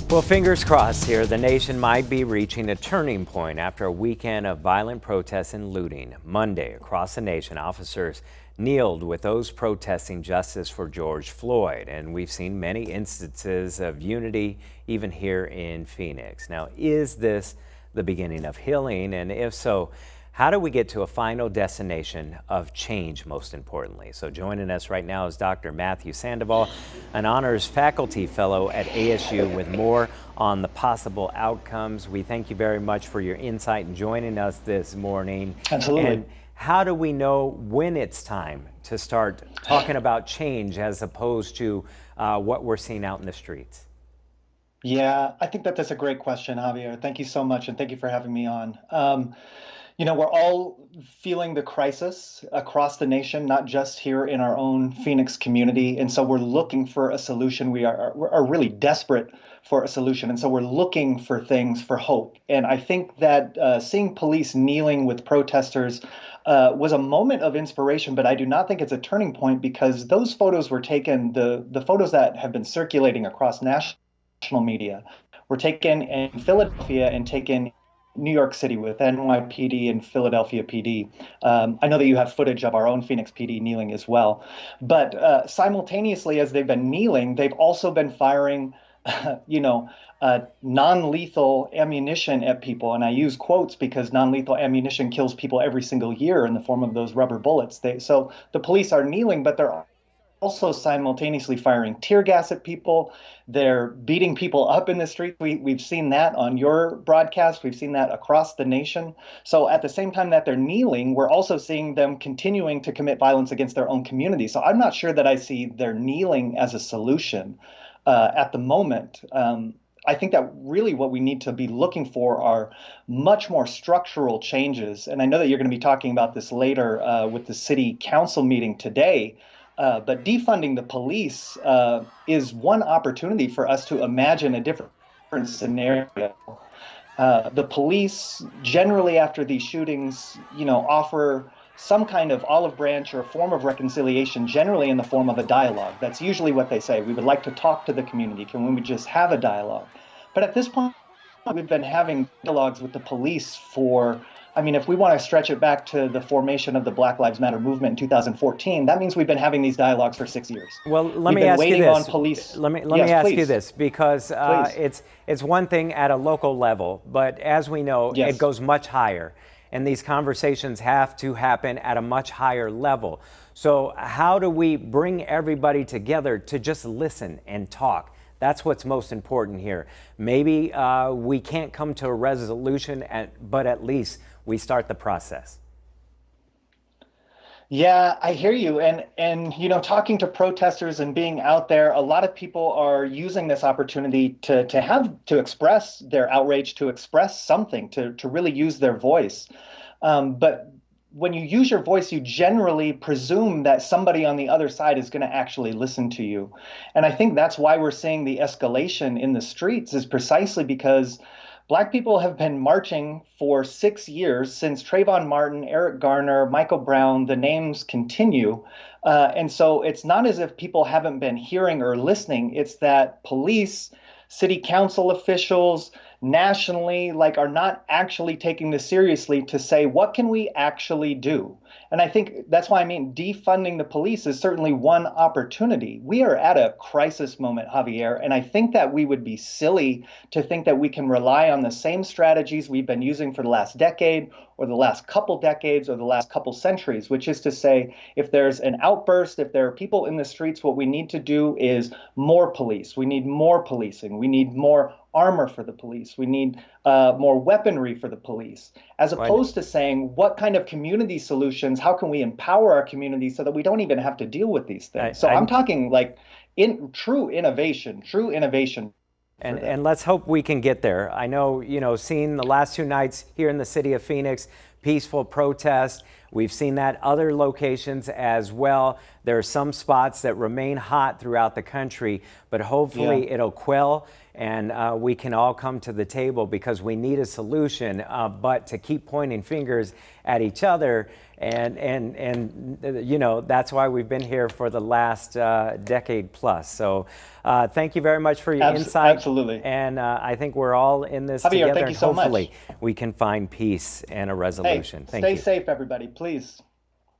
Well, fingers crossed here. The nation might be reaching a turning point after a weekend of violent protests and looting. Monday, across the nation, officers kneeled with those protesting justice for George Floyd. And we've seen many instances of unity, even here in Phoenix. Now, is this the beginning of healing? And if so, how do we get to a final destination of change, most importantly? So joining us right now is Dr. Matthew Sandoval, an honors faculty fellow at ASU, with more on the possible outcomes. We thank you very much for your insight and joining us this morning. Absolutely. And how do we know when it's time to start talking about change as opposed to what we're seeing out in the streets? Yeah, I think that's a great question, Javier. Thank you so much, and thank you for having me on. We're all feeling the crisis across the nation, not just here in our own Phoenix community. And so we're looking for a solution. We're really desperate for a solution. And so we're looking for things for hope. And I think that seeing police kneeling with protesters was a moment of inspiration, but I do not think it's a turning point, because those photos were taken, the photos that have been circulating across national media were taken in Philadelphia and taken New York City with NYPD and Philadelphia PD. I know that you have footage of our own Phoenix PD kneeling as well. But simultaneously, as they've been kneeling, they've also been firing, non-lethal ammunition at people. And I use quotes because non-lethal ammunition kills people every single year in the form of those rubber bullets. So the police are kneeling, but they're also simultaneously firing tear gas at people. They're beating people up in the street. We've seen that on your broadcast. We've seen that across the nation. So at the same time that they're kneeling, we're also seeing them continuing to commit violence against their own community. So I'm not sure that I see their kneeling as a solution at the moment. I think that really what we need to be looking for are much more structural changes. And I know that you're going to be talking about this later with the city council meeting today. But defunding the police is one opportunity for us to imagine a different scenario. The police generally after these shootings, offer some kind of olive branch or a form of reconciliation, generally in the form of a dialogue. That's usually what they say. We would like to talk to the community. Can we just have a dialogue? But at this point, we've been having dialogues with the police for, if we want to stretch it back to the formation of the Black Lives Matter movement in 2014, that means we've been having these dialogues for 6 years. Well, let me ask you this. Let me ask you this, because it's one thing at a local level, but as we know, it goes much higher. And these conversations have to happen at a much higher level. So how do we bring everybody together to just listen and talk? That's what's most important here. Maybe we can't come to a resolution, but at least we start the process. Yeah, I hear you. And talking to protesters and being out there, a lot of people are using this opportunity to express their outrage, to express something, to really use their voice. But when you use your voice, you generally presume that somebody on the other side is going to actually listen to you. And I think that's why we're seeing the escalation in the streets, is precisely because Black people have been marching for 6 years, since Trayvon Martin, Eric Garner, Michael Brown. The names continue. And so it's not as if people haven't been hearing or listening. It's that police, city council officials, nationally, are not actually taking this seriously to say, what can we actually do? And I think that's why defunding the police is certainly one opportunity. We are at a crisis moment, Javier, and I think that we would be silly to think that we can rely on the same strategies we've been using for the last decade or the last couple decades or the last couple centuries, which is to say, if there's an outburst, if there are people in the streets, what we need to do is more police. We need more policing. We need more armor for the police. We need more weaponry for the polies, as opposed to saying, what kind of community solutions, how can we empower our community so that we don't even have to deal with these things? So I'm talking in true innovation. And let's hope we can get there. I know, seeing the last 2 nights here in the city of Phoenix, peaceful protest. We've seen that other locations as well. There are some spots that remain hot throughout the country, but hopefully it'll quell and we can all come to the table because we need a solution. But to keep pointing fingers at each other, and you know, that's why we've been here for the last decade plus. So thank you very much for your insight. Absolutely. And I think we're all in this Javier, together, thank and you so much. hopefully we can find peace and a resolution. Hey, Thank stay you. safe, everybody, please.